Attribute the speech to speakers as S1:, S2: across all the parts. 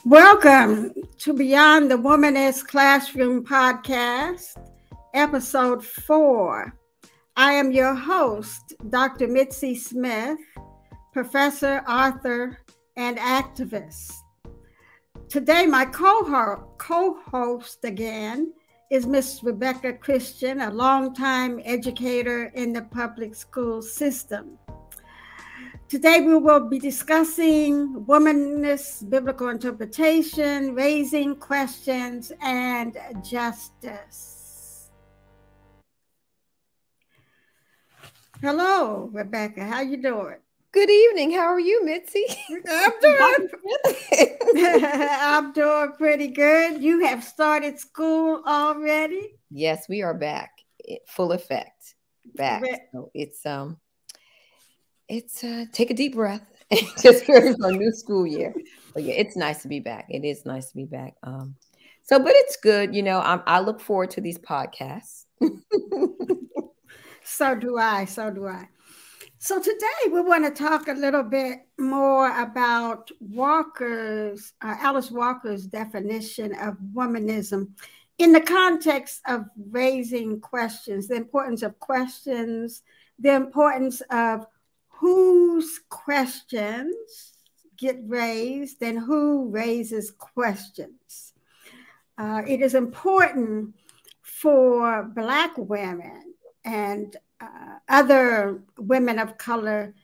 S1: Welcome to Beyond the Womanist Classroom Podcast, Episode 4. I am your host, Dr. Mitzi Smith, professor, author, and activist. Today, my co-host again is Miss Rebecca Christian, a longtime educator in the public school system. Today, we will be discussing womanist biblical interpretation, raising questions, and justice. Hello, Rebecca. How you doing?
S2: Good evening. How are you, Mitzi?
S1: I'm doing pretty good. You have started school already?
S2: Yes, we are back. Full effect. Back. So it's take a deep breath and just ready for a new school year. But yeah, it's nice to be back. It is nice to be back. But it's good. You know, I look forward to these podcasts.
S1: So do I. So today we want to talk a little bit more about Alice Walker's definition of womanism in the context of raising questions, the importance of questions, the importance of whose questions get raised and who raises questions. It is important for Black women and other women of color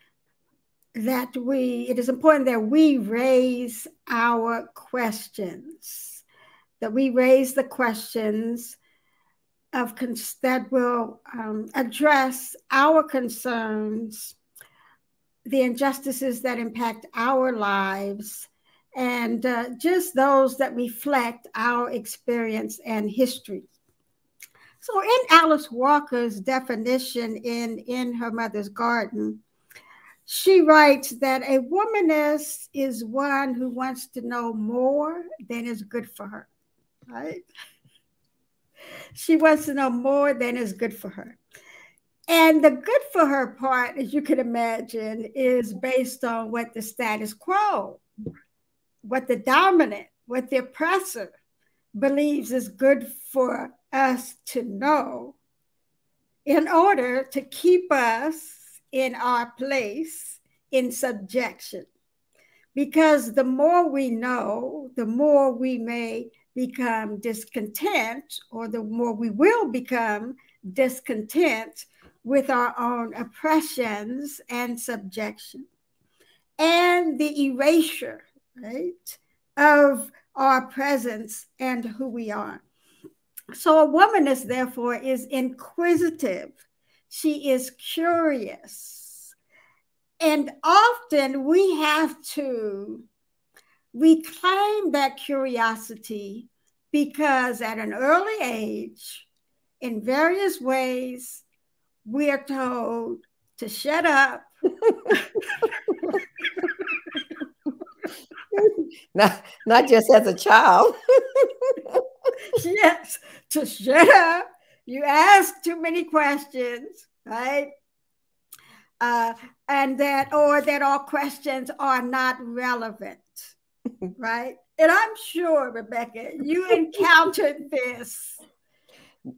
S1: it is important that we raise our questions, that we raise the questions that will address our concerns, the injustices that impact our lives, and just those that reflect our experience and history. So in Alice Walker's definition in Her Mother's Garden, she writes that a womanist is one who wants to know more than is good for her, right? She wants to know more than is good for her. And the good for her part, as you can imagine, is based on what the status quo, what the dominant, what the oppressor believes is good for us to know in order to keep us in our place in subjection. Because the more we know, the more we may become discontent, or the more we will become discontent with our own oppressions and subjection, and the erasure, right, of our presence and who we are. So a womanist, therefore, is inquisitive. She is curious. And often we have to reclaim that curiosity because at an early age, in various ways, we are told to shut up.
S2: Not just as a child.
S1: Yes, to shut up. You ask too many questions, right? And that all questions are not relevant, right? And I'm sure, Rebecca, you encountered this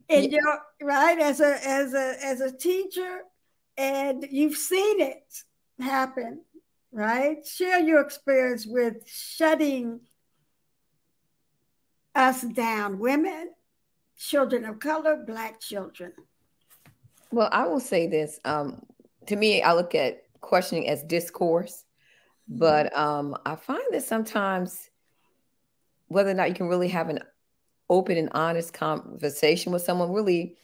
S1: in your right as a teacher, and you've seen it happen, right? Share your experience with shutting us down, women, children of color, Black children.
S2: Well, I will say this. To me, I look at questioning as discourse, but I find that sometimes whether or not you can really have an open and honest conversation with someone really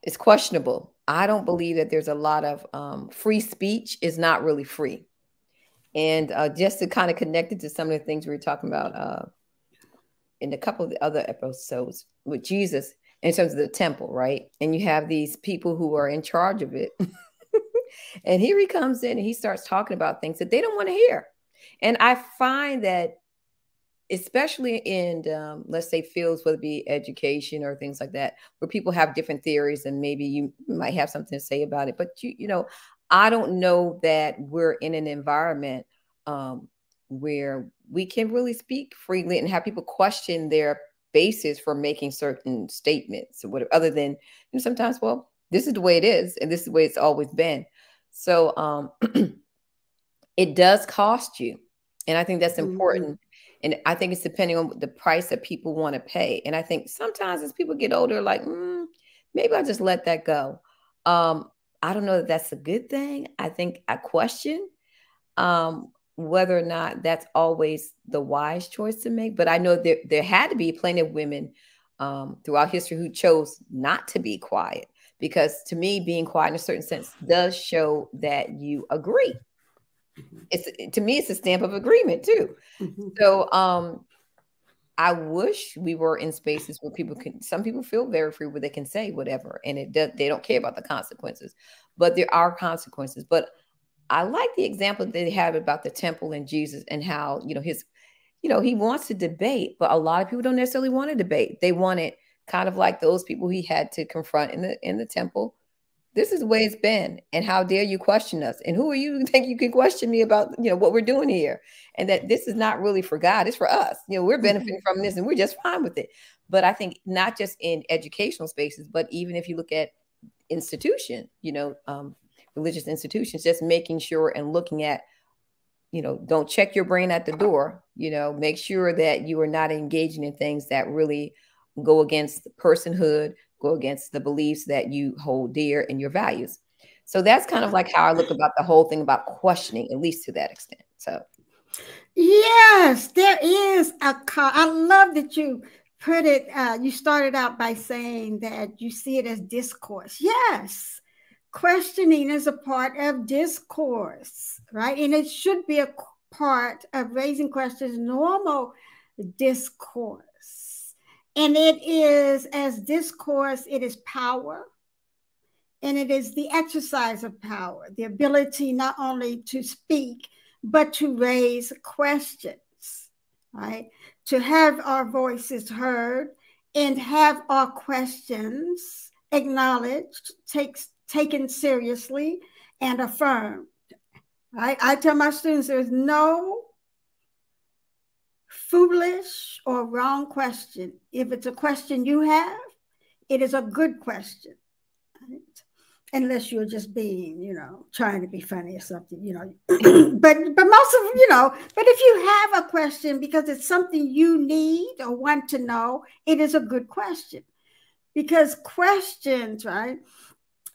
S2: is questionable. I don't believe that there's a lot of free speech is not really free. And just to kind of connect it to some of the things we were talking about in a couple of the other episodes with Jesus in terms of the temple, right? And you have these people who are in charge of it. And here he comes in and he starts talking about things that they don't want to hear. And I find that especially in, let's say, fields, whether it be education or things like that, where people have different theories and maybe you might have something to say about it. But, I don't know that we're in an environment where we can really speak freely and have people question their basis for making certain statements or whatever, other than, sometimes, well, this is the way it is and this is the way it's always been. So it does cost you. And I think that's important. And I think it's depending on the price that people want to pay. And I think sometimes as people get older, like, maybe I'll just let that go. I don't know that that's a good thing. I think I question whether or not that's always the wise choice to make. But I know there had to be plenty of women throughout history who chose not to be quiet. Because to me, being quiet in a certain sense does show that you agree. To me, it's a stamp of agreement too. So I wish we were in spaces where some people feel very free, where they can say whatever, and they don't care about the consequences. But there are consequences. But I like the example that they have about the temple and Jesus, and how, he wants to debate, but a lot of people don't necessarily want to debate. They want it kind of like those people he had to confront in the temple. This is the way it's been, and how dare you question us? And who are you to think you can question me about, what we're doing here? And that this is not really for God, it's for us. We're benefiting from this, and we're just fine with it. But I think not just in educational spaces, but even if you look at institution, religious institutions, just making sure and looking at, don't check your brain at the door. Make sure that you are not engaging in things that really go against personhood, go against the beliefs that you hold dear and your values. So that's kind of like how I look about the whole thing about questioning, at least to that extent. So
S1: yes, there is I love that you put it, you started out by saying that you see it as discourse. Yes, questioning is a part of discourse, right? And it should be a part of raising questions, normal discourse. And it is, as discourse, it is power. And it is the exercise of power, the ability not only to speak, but to raise questions, right? To have our voices heard and have our questions acknowledged, taken seriously, and affirmed, right? I tell my students there's no foolish or wrong question. If it's a question you have, it is a good question. Right? Unless you're just being, trying to be funny or something, but most of, but if you have a question because it's something you need or want to know, it is a good question. Because questions, right?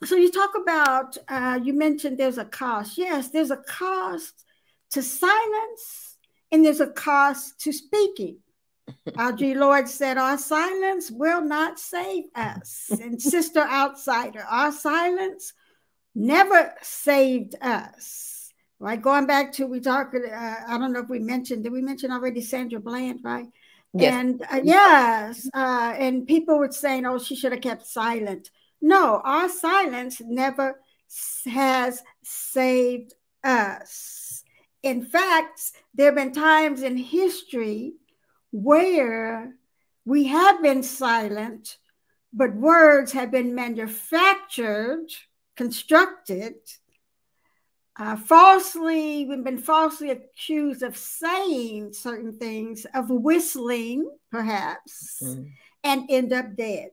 S1: So you talk about, you mentioned there's a cost. Yes, there's a cost to silence and there's a cost to speaking. Audre Lorde said, our silence will not save us. And Sister Outsider, our silence never saved us. Right? Going back to, we talked, I don't know if we mentioned, did we mention already Sandra Bland, right?
S2: Yes.
S1: And yes, and people were saying, oh, she should have kept silent. No, our silence never has saved us. In fact, there have been times in history where we have been silent, but words have been manufactured, constructed, falsely, we've been falsely accused of saying certain things, of whistling, perhaps, and end up dead.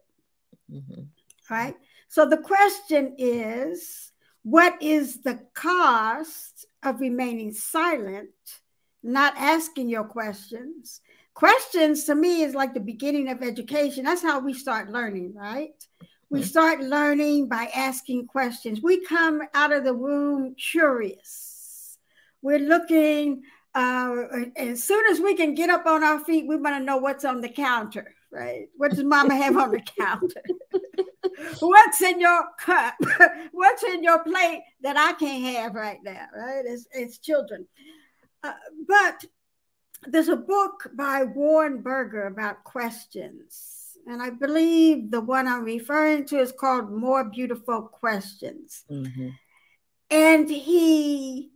S1: Right? So the question is, what is the cost of remaining silent, not asking your questions? Questions to me is like the beginning of education. That's how we start learning, right? We start learning by asking questions. We come out of the womb curious. We're looking, as soon as we can get up on our feet, we want to know what's on the counter, right? What does mama have on the counter? What's in your cup? What's in your plate that I can't have right now, right? It's children. But there's a book by Warren Berger about questions. And I believe the one I'm referring to is called More Beautiful Questions. And he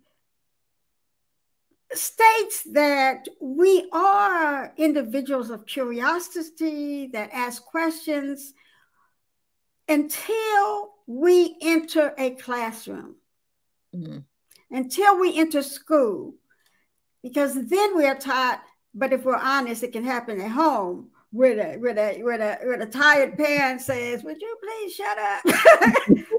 S1: states that we are individuals of curiosity that ask questions until we enter a classroom, until we enter school. because then we are taught. But if we're honest, it can happen at home. Where the tired parent says, "Would you please shut up?"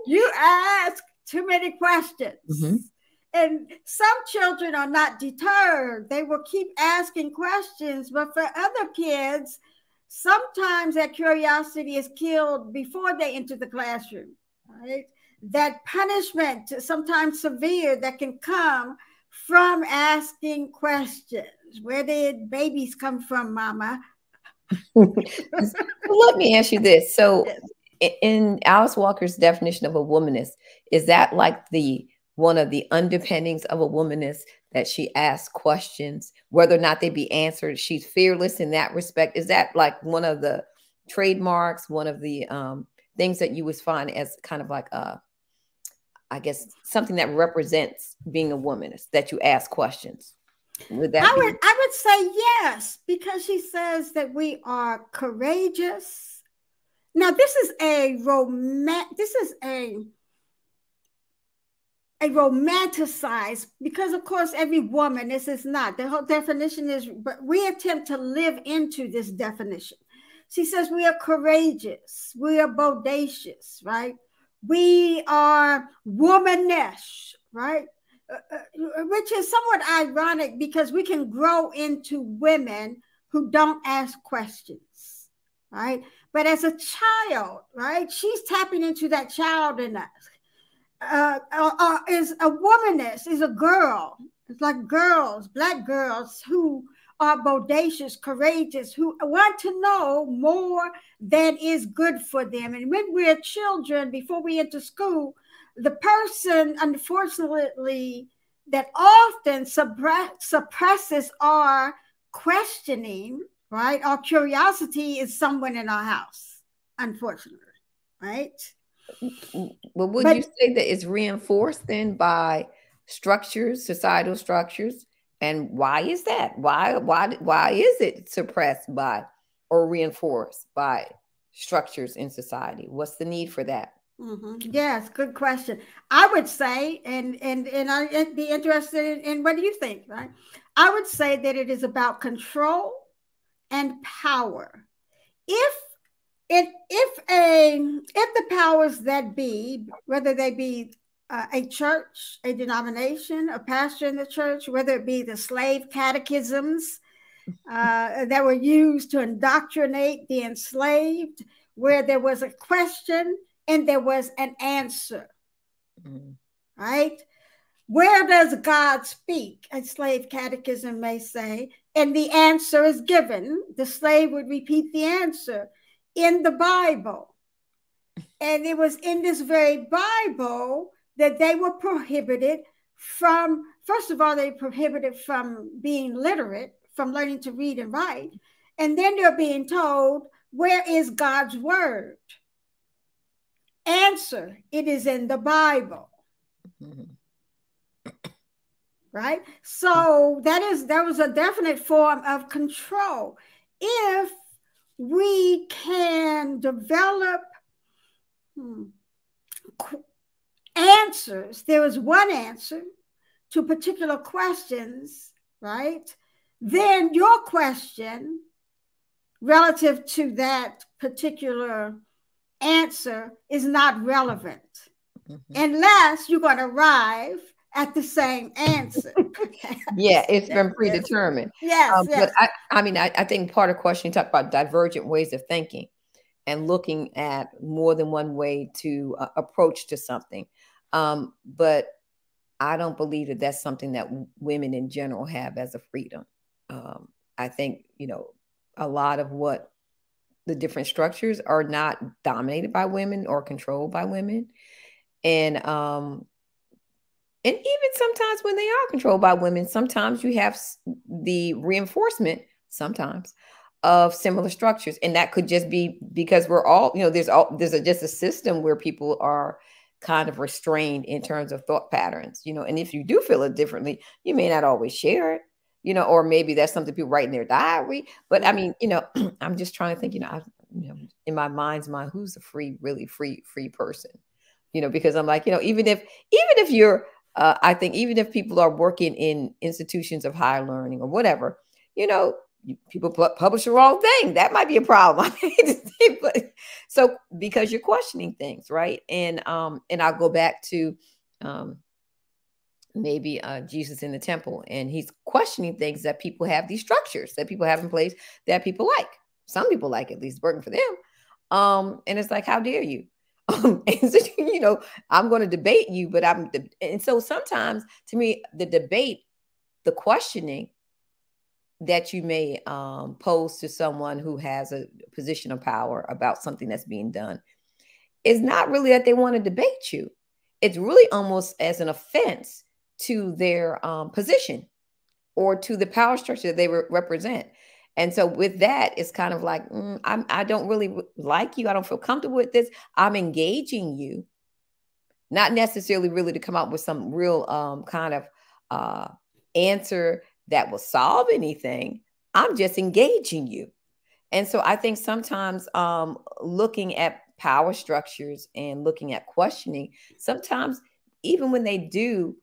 S1: You ask too many
S2: Mm-hmm.
S1: questions. And some children are not deterred. They will keep asking questions. But for other kids, sometimes that curiosity is killed before they enter the classroom, right? That punishment, sometimes severe, that can come from asking questions. Where did babies come from, Mama?
S2: Let me ask you this. So,
S1: Yes.
S2: in Alice Walker's definition of a womanist, is that like the one of the underpinnings of a womanist that she asks questions, whether or not they be answered? She's fearless in that respect. Is that like one of the trademarks, one of the things that you would find as kind of like I guess something that represents being a womanist, that you ask questions? Would that be?
S1: I would say yes, because she says that we are courageous. Now, this is a romanticized, because of course every woman, this is not the whole definition is, but we attempt to live into this definition. She says we are courageous, we are bodacious, right? We are womanish, right? Which is somewhat ironic because we can grow into women who don't ask questions, right? But as a child, right, she's tapping into that child in us. Is a womanist, is a girl. It's like girls, black girls who are bodacious, courageous, who want to know more than is good for them. And when we're children, before we enter school, the person, unfortunately, that often suppresses our questioning, right? Our curiosity is someone in our house, unfortunately, right?
S2: Well, would you
S1: But
S2: say that it's reinforced then by structures, societal structures? And why is that? Why is it suppressed by or reinforced by structures in society? What's the need for that?
S1: yes, good question. I would say, and I'd be interested in what do you think, right? I would say that it is about control and power. If if the powers that be, whether they be a church, a denomination, a pastor in the church, whether it be the slave catechisms that were used to indoctrinate the enslaved, where there was a question and there was an answer,
S2: Mm.
S1: right? Where does God speak? A slave catechism may say, and the answer is given. The slave would repeat the answer in the Bible. And it was in this very Bible that they were prohibited from, first of all, they were prohibited from being literate, from learning to read and write. And then they're being told, where is God's word? Answer, it is in the Bible.
S2: Mhm.
S1: Right? So that was a definite form of control. If we can develop answers, there is one answer to particular questions, right? Then your question relative to that particular answer is not relevant
S2: Mhm.
S1: unless you're going to arrive at the same answer.
S2: Yeah, it's
S1: yes,
S2: been
S1: yes,
S2: predetermined.
S1: yes,
S2: But
S1: yes.
S2: I mean, I think part of the question you talk about divergent ways of thinking and looking at more than one way to approach to something. But I don't believe that that's something that women in general have as a freedom. I think, a lot of what the different structures are not dominated by women or controlled by women. And even sometimes when they are controlled by women, sometimes you have the reinforcement, sometimes, of similar structures. And that could just be because we're all, just a system where people are kind of restrained in terms of thought patterns, and if you do feel it differently, you may not always share it, or maybe that's something people write in their diary. But I mean, I'm just trying to think, in my mind's mind, who's a free, really free person? Because I'm like, even if you're I think even if people are working in institutions of higher learning or whatever, you know, people publish the wrong thing. That might be a problem. So because you're questioning things, right? And I'll go back to um, maybe Jesus in the temple, and he's questioning things that people have, these structures that people have in place that people like. Some people like, at least working for them. And it's like, how dare you? And so, you know, I'm going to debate you, but and so sometimes to me, the debate, the questioning that you may pose to someone who has a position of power about something that's being done is not really that they want to debate you. It's really almost as an offense to their position or to the power structure that they represent. And so with that, it's kind of like, I don't really like you. I don't feel comfortable with this. I'm engaging you, not necessarily really to come up with some real kind of answer that will solve anything. I'm just engaging you. And so I think sometimes looking at power structures and looking at questioning, sometimes even when they do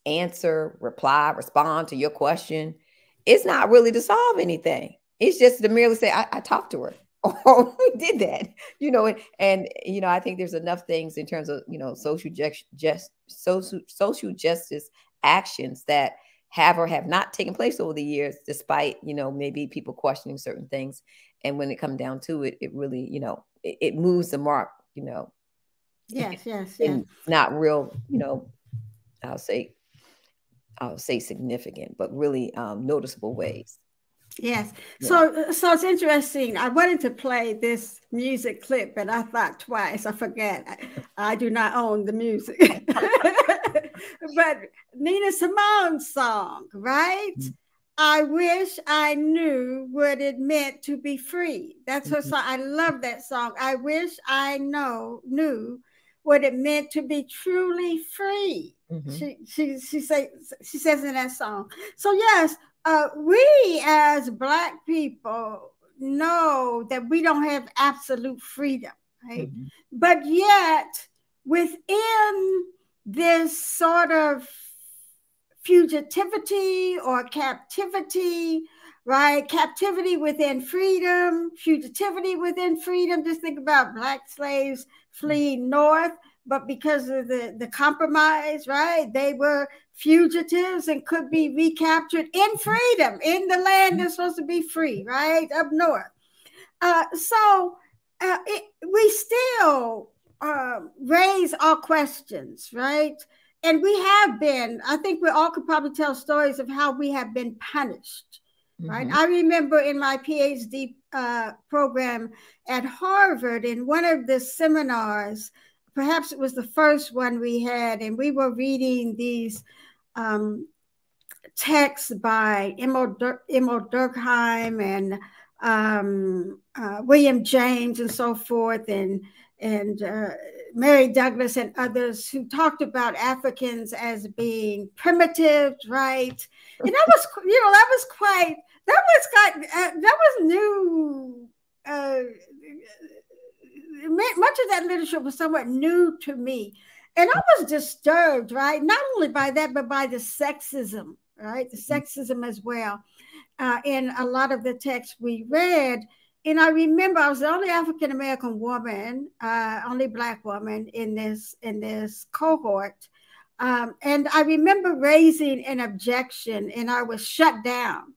S2: answer, reply, respond to your question, it's not really to solve anything. It's just to merely say, I talked to her. Or we did that, you know, and you know, I think there's enough things in terms of, you know, social justice actions that have or have not taken place over the years, despite, you know, maybe people questioning certain things. And when it comes down to it, it really, you know, it moves the mark, you know.
S1: Yes, yes, yes.
S2: In not real, you know, I'll say significant, but really noticeable ways.
S1: Yes.
S2: Yeah.
S1: So it's interesting. I wanted to play this music clip, but I thought twice. I forget. I do not own the music. But Nina Simone's song, right?
S2: Mm-hmm.
S1: I wish I knew what it meant to be free. That's her
S2: Mm-hmm.
S1: song. I love that song. I wish I knew what it meant to be truly free.
S2: Mm-hmm.
S1: She says in that song. So yes, we as Black people know that we don't have absolute freedom, right?
S2: Mm-hmm.
S1: But yet, within this sort of fugitivity or captivity, right? Captivity within freedom, fugitivity within freedom. Just think about Black slaves fleeing north, but because of the compromise, right? They were fugitives and could be recaptured in freedom in the land that's supposed to be free, right? Up north. We still raise our questions, right? And we have been, I think we all could probably tell stories of how we have been punished, right?
S2: Mm-hmm.
S1: I remember in my PhD program at Harvard, in one of the seminars, perhaps it was the first one we had, and we were reading these texts by Emil Durkheim and William James and so forth, and Mary Douglas and others who talked about Africans as being primitive, right? And that was, you know, that was new. Much of that literature was somewhat new to me. And I was disturbed, right? Not only by that, but by the sexism, right? The sexism as well in a lot of the texts we read. And I remember I was the only African American woman, only Black woman in this cohort. And I remember raising an objection, and I was shut down.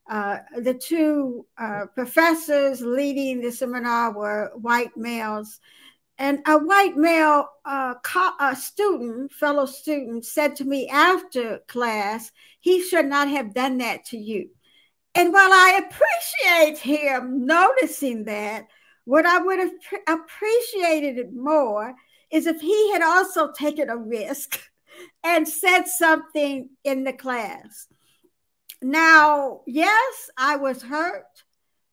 S1: The two professors leading the seminar were white males, and a white male fellow student, said to me after class, he should not have done that to you. And while I appreciate him noticing that, what I would have appreciated it more is if he had also taken a risk and said something in the class. Now, yes, I was hurt,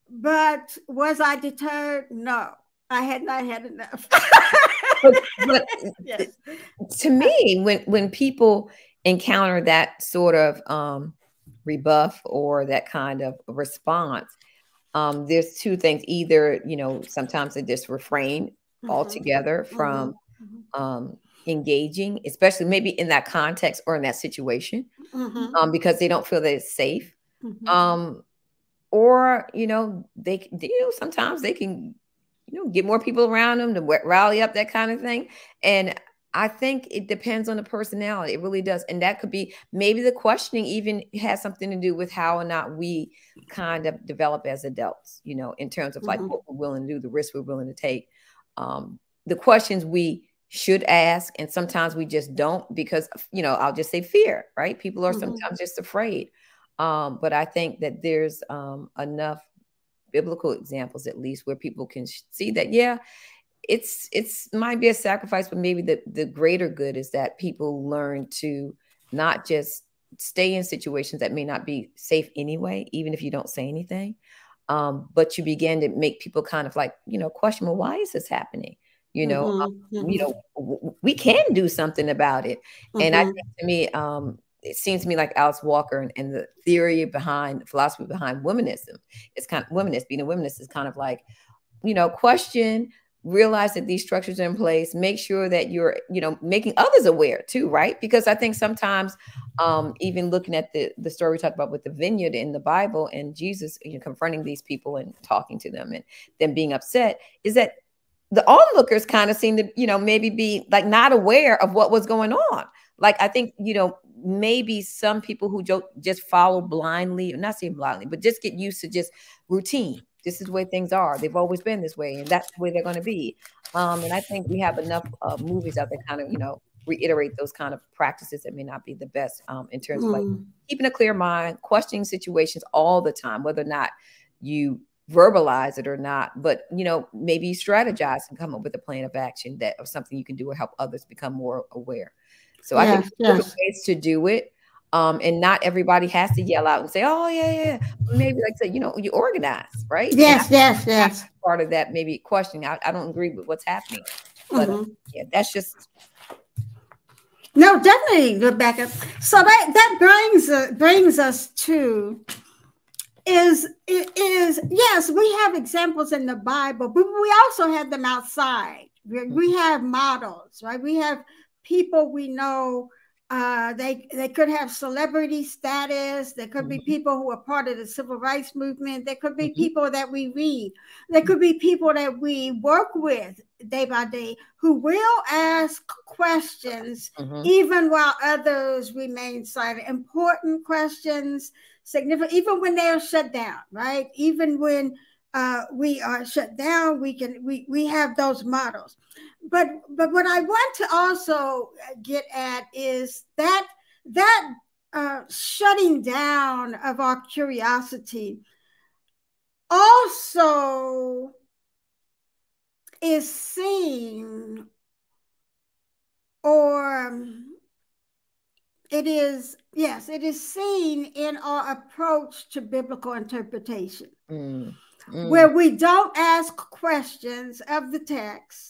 S1: but was I deterred? No, I had not had enough.
S2: But
S1: Yes.
S2: to me, when people encounter that sort of rebuff or that kind of response, there's two things. Either, you know, sometimes they just refrain altogether from engaging, especially maybe in that context or in that situation, because they don't feel that it's safe. Or, sometimes they can, get more people around them to rally up, that kind of thing. And I think it depends on the personality. It really does. And that could be, maybe the questioning even has something to do with how or not we kind of develop as adults, in terms of like what we're willing to do, the risks we're willing to take, the questions we should ask. And sometimes we just don't, because, I'll just say fear, right? People are sometimes just afraid. But I think that there's enough biblical examples, at least, where people can see that, yeah, it's might be a sacrifice, but maybe the greater good is that people learn to not just stay in situations that may not be safe anyway, even if you don't say anything, but you begin to make people kind of like, question, well, why is this happening? We can do something about it. And I think, to me, it seems to me like Alice Walker and the theory behind, the philosophy behind womanism, it's kind of womanist. Being a womanist is kind of like, question, realize that these structures are in place, make sure that you're, making others aware too, right? Because I think sometimes, even looking at the story we talked about with the vineyard in the Bible, and Jesus, confronting these people and talking to them and them being upset, is that the onlookers kind of seem to, maybe be like not aware of what was going on. Like, I think, maybe some people who just follow blindly, not saying blindly, but just get used to just routine. This is the way things are. They've always been this way, and that's the way they're going to be. And I think we have enough movies out there kind of, reiterate those kind of practices that may not be the best, in terms of like keeping a clear mind, questioning situations all the time, whether or not you verbalize it or not, but maybe strategize and come up with a plan of action that or something you can do or help others become more aware. So I think there's different ways to do it. And not everybody has to yell out and say, oh, yeah. Maybe, like I said, you organize, right?
S1: Yes.
S2: Part of that, maybe questioning. I don't agree with what's happening. But yeah, that's just.
S1: No, definitely, Rebecca. So that brings us to is yes, we have examples in the Bible, but we also have them outside. We have models, right? We have people we know. They could have celebrity status. There could be people who are part of the civil rights movement. There could be people that we read. There could be people that we work with day by day who will ask questions even while others remain silent. Important questions, significant, even when they are shut down, right? Even when we are shut down, we have those models. But what I want to also get at is that shutting down of our curiosity also is seen, or it is seen in our approach to biblical interpretation, where we don't ask questions of the text.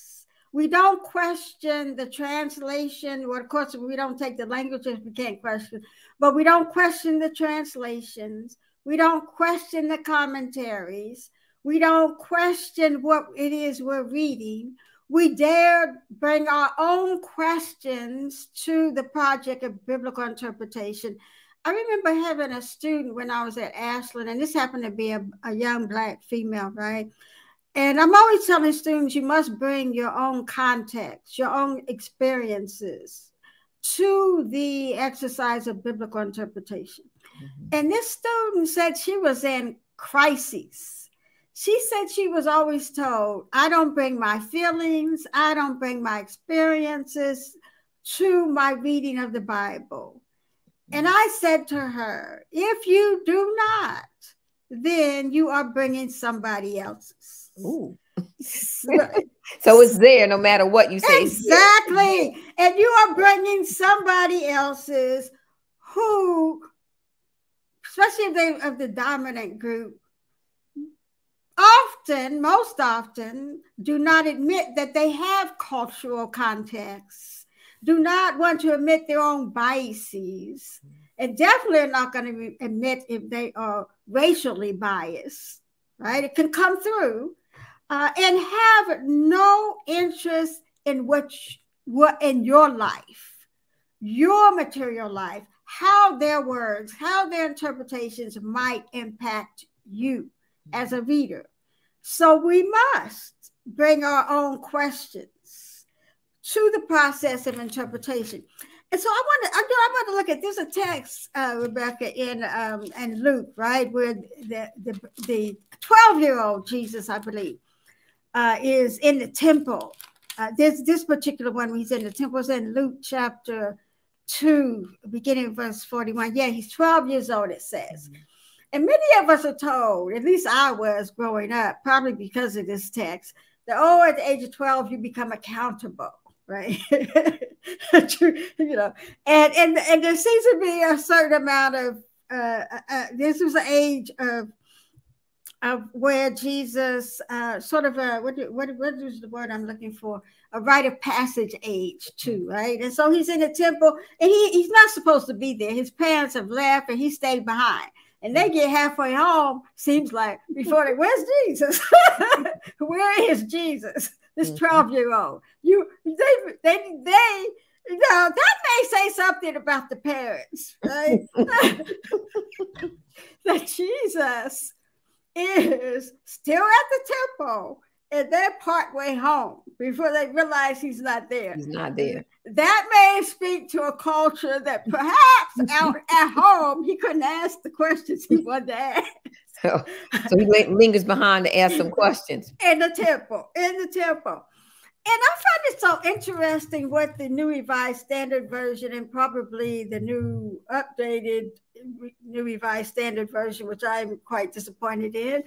S1: We don't question the translation. Well, of course, we don't take the languages we can't question, but we don't question the translations. We don't question the commentaries. We don't question what it is we're reading. We dare bring our own questions to the project of biblical interpretation. I remember having a student when I was at Ashland, and this happened to be a young Black female, right? And I'm always telling students, you must bring your own context, your own experiences to the exercise of biblical interpretation. And this student said she was in crises. She said she was always told, I don't bring my feelings, I don't bring my experiences to my reading of the Bible. And I said to her, if you do not, then you are bringing somebody else's.
S2: Ooh. So it's there no matter what you say.
S1: Exactly. And you are bringing somebody else's who, especially if they of the dominant group, most often do not admit that they have cultural contexts, do not want to admit their own biases, and definitely are not going to admit if they are racially biased, right? It can come through, and have no interest in what what in your life, your material life, how their words, how their interpretations might impact you as a reader. So we must bring our own questions to the process of interpretation. And so I want to look at this a text, Rebecca, in Luke, right, where the 12-year-old Jesus, I believe, is in the temple. This particular one, when he's in the temple, is in Luke chapter 2, beginning verse 41. Yeah, he's 12 years old, it says. Mm-hmm. And many of us are told, at least I was growing up, probably because of this text, that, at the age of 12, you become accountable, right? You know, and there seems to be a certain amount of, this was the age of where Jesus sort of what is the word I'm looking for? A rite of passage age too, right? And so he's in the temple, and he's not supposed to be there. His parents have left, and he stayed behind. And they get halfway home, sees like, before they, where's Jesus? Where is Jesus? This 12-year-old. They that may say something about the parents, right? That Jesus is still at the temple, and they're partway home before they realize he's not there.
S2: He's not there.
S1: That may speak to a culture that perhaps out at home he couldn't ask the questions he wanted to ask.
S2: So he lingers behind to ask some questions.
S1: In the temple. And I find it so interesting what the New Revised Standard Version, and probably the new updated New Revised Standard Version, which I'm quite disappointed in,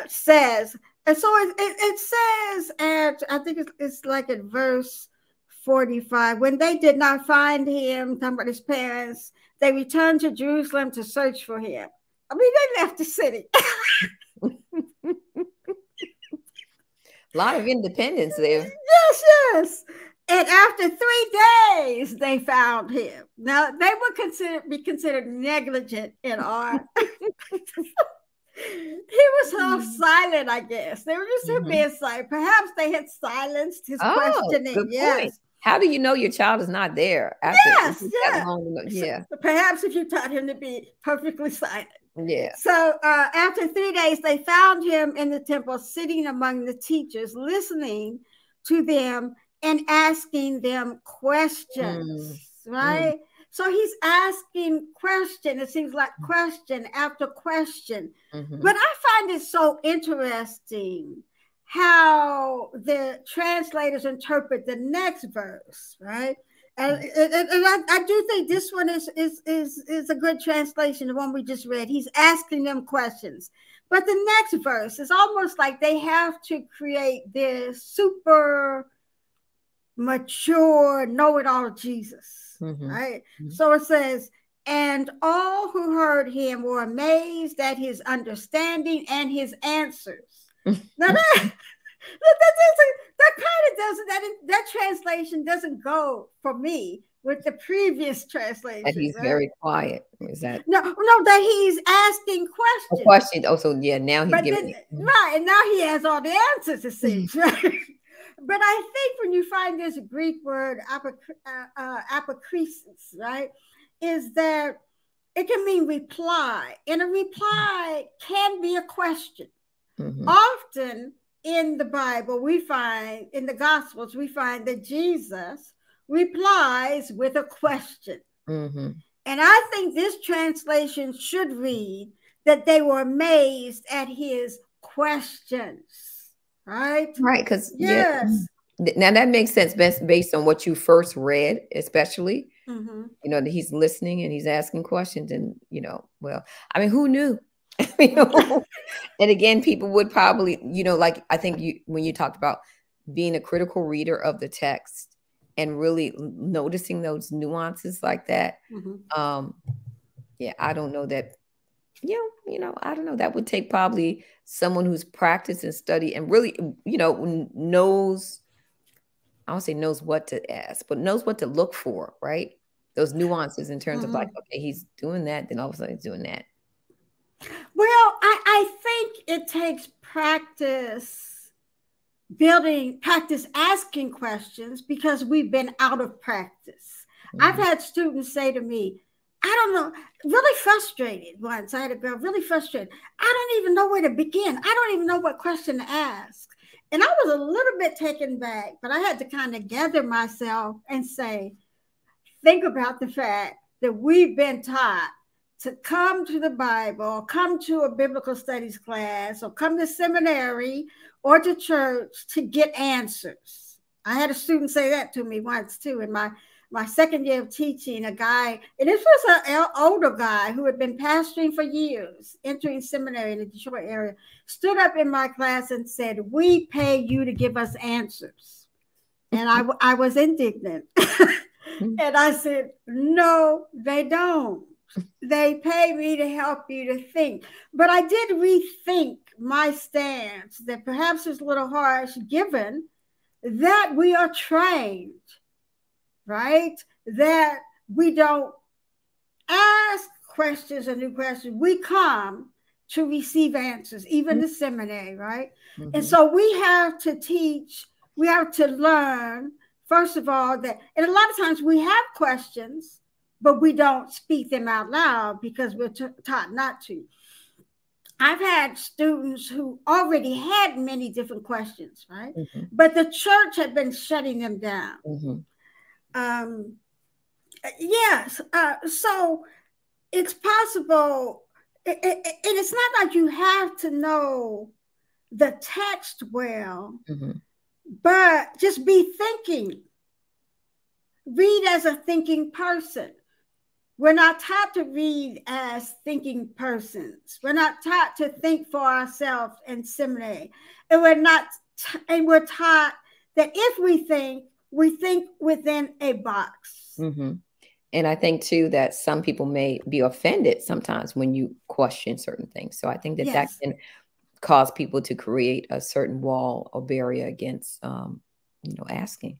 S1: says. And so it says, and I think it's like at verse 45, when they did not find him, talking about his parents, they returned to Jerusalem to search for him. I mean, they left the city.
S2: A lot of independence there.
S1: Yes. And after 3 days, they found him. Now, they would be considered negligent in art. He was so silent, I guess. They were just being silent. Perhaps they had silenced his questioning.
S2: Good
S1: yes.
S2: Point. How do you know your child is not there?
S1: Yes.
S2: Yeah.
S1: So perhaps if you taught him to be perfectly silent.
S2: Yeah.
S1: So after 3 days, they found him in the temple, sitting among the teachers, listening to them and asking them questions, right? So he's asking question. It seems like question after question. But I find it so interesting how the translators interpret the next verse, right? And I do think this one is a good translation, the one we just read. He's asking them questions. But the next verse is almost like they have to create this super mature, know-it-all Jesus, right? So it says, and all who heard him were amazed at his understanding and his answers. Now that kind of doesn't, that translation doesn't go for me with the previous translation.
S2: That he's very quiet. Is that
S1: no? That he's asking questions.
S2: Questions. Oh, so yeah. Now he's giving
S1: right, and now he has all the answers. It seems. Right? But I think when you find this Greek word apokrisis, right, is that it can mean reply, and a reply can be a question. Often in the Bible, we find, in the Gospels, we find that Jesus replies with a question. And I think this translation should read that they were amazed at his questions, right?
S2: Right, because now that makes sense based on what you first read, especially. You know, that he's listening and he's asking questions, and well, I mean, who knew? And again, people would probably, like I think when you talked about being a critical reader of the text and really noticing those nuances like that. Yeah, I don't know that, I don't know, that would take probably someone who's practiced and studied and really, knows, I don't say knows what to ask, but knows what to look for, right? Those nuances in terms of like, okay, he's doing that, then all of a sudden he's doing that.
S1: Well, I think it takes practice practice asking questions because we've been out of practice. I've
S2: Mm-hmm.
S1: had students say to me, I don't know, really frustrated once. I had a girl really frustrated. I don't even know where to begin. I don't even know what question to ask. And I was a little bit taken back, but I had to kind of gather myself and say, think about the fact that we've been taught to come to the Bible, or come to a biblical studies class, or come to seminary or to church to get answers. I had a student say that to me once too in my second year of teaching. A guy, and this was an older guy who had been pastoring for years, entering seminary in the Detroit area, stood up in my class and said, "We pay you to give us answers." And I was indignant. And I said, "No, they don't. They pay me to help you to think." But I did rethink my stance that perhaps is a little harsh, given that we are trained, right? That we don't ask questions or new questions. We come to receive answers, even the seminary, right?
S2: Mm-hmm.
S1: And so we have to teach, we have to learn, first of all, that, and a lot of times we have questions, but we don't speak them out loud because we're taught not to. I've had students who already had many different questions, right?
S2: Mm-hmm.
S1: But the church had been shutting them down.
S2: Mm-hmm.
S1: Yes. So it's possible, and it's not like you have to know the text well,
S2: Mm-hmm.
S1: but just be thinking. Read as a thinking person. We're not taught to read as thinking persons. We're not taught to think for ourselves in seminary. And we're taught that if we think within a box.
S2: Mm-hmm. And I think too that some people may be offended sometimes when you question certain things. So I think that that
S1: Yes.
S2: can cause people to create a certain wall or barrier against, asking.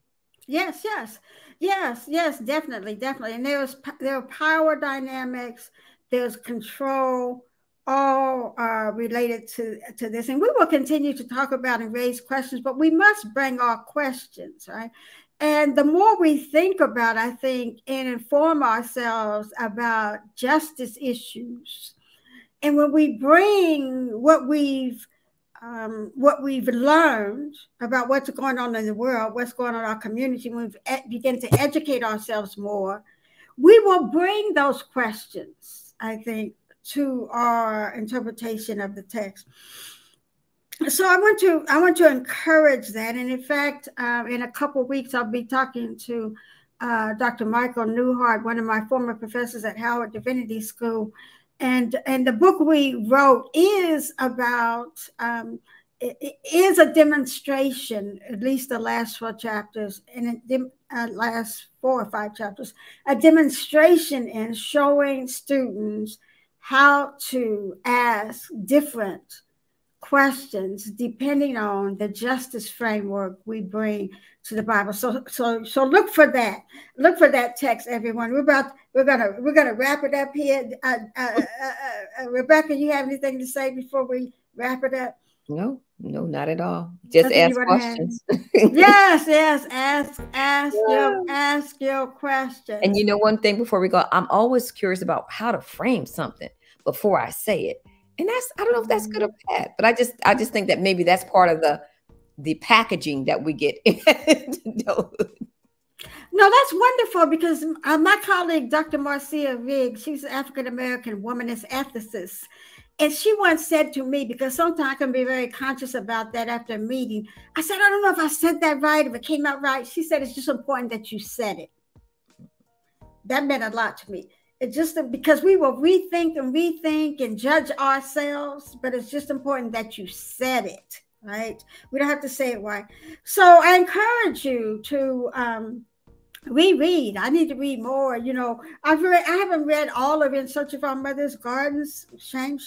S1: Yes, yes, yes, yes, definitely, definitely. And there are power dynamics, there's control, all related to this. And we will continue to talk about and raise questions, but we must bring our questions, right? And the more we think about, I think, and inform ourselves about justice issues, and when we bring what we've learned about what's going on in the world, what's going on in our community, when we begin to educate ourselves more, we will bring those questions, I think, to our interpretation of the text. So I want to encourage that, and in fact, in a couple of weeks, I'll be talking to Dr. Michael Newhart, one of my former professors at Howard Divinity School, and the book we wrote is about it is a demonstration, at least the last 4 chapters, and last 4 or 5 chapters, a demonstration in showing students how to ask different questions depending on the justice framework we bring to the Bible. So look for that. Look for that text, everyone. We're gonna wrap it up here. Rebecca, you have anything to say before we wrap it up?
S2: No, not at all. Just
S1: Something you
S2: ask
S1: want to add?
S2: questions.
S1: Yes.
S2: Yeah.
S1: Ask your
S2: And
S1: questions.
S2: you know, one thing before we go, I'm always curious about how to frame something before I say it. And I don't know if that's good or bad, but I just think that maybe that's part of the packaging that we get.
S1: No, that's wonderful because my colleague, Dr. Marcia Riggs, she's an African-American womanist ethicist. And she once said to me, because sometimes I can be very conscious about that after a meeting, I said, I don't know if I said that right, if it came out right. She said, it's just important that you said it. That meant a lot to me. It's just because we will rethink and judge ourselves, but it's just important that you said it, right? We don't have to say it right. So I encourage you to reread. I need to read more. I haven't read all of In Search of Our Mother's Gardens. Shame.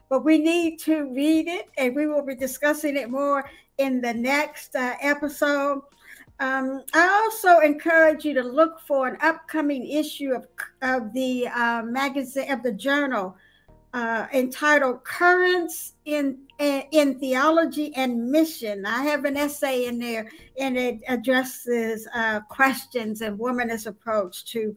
S1: But we need to read it, and we will be discussing it more in the next episode. I also encourage you to look for an upcoming issue of the magazine, of the journal, entitled Currents in Theology and Mission. I have an essay in there, and it addresses questions and womanist approach to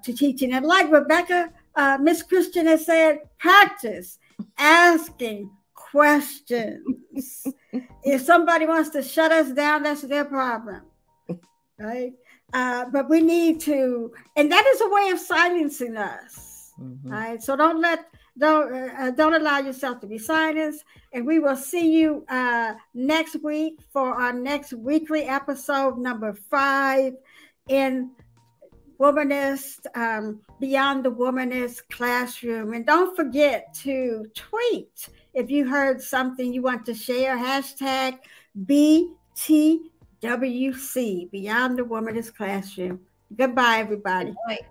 S1: teaching. And like Rebecca, Miss Christian has said, practice asking questions. If somebody wants to shut us down, that's their problem, right? But we need to, and that is a way of silencing us, right? So don't allow yourself to be silenced. And we will see you next week for our next weekly episode, number 5 in Womanist, Beyond the Womanist Classroom. And don't forget to tweet if you heard something you want to share. Hashtag BTWC, Beyond the Womanist Classroom. Goodbye, everybody.
S2: Bye.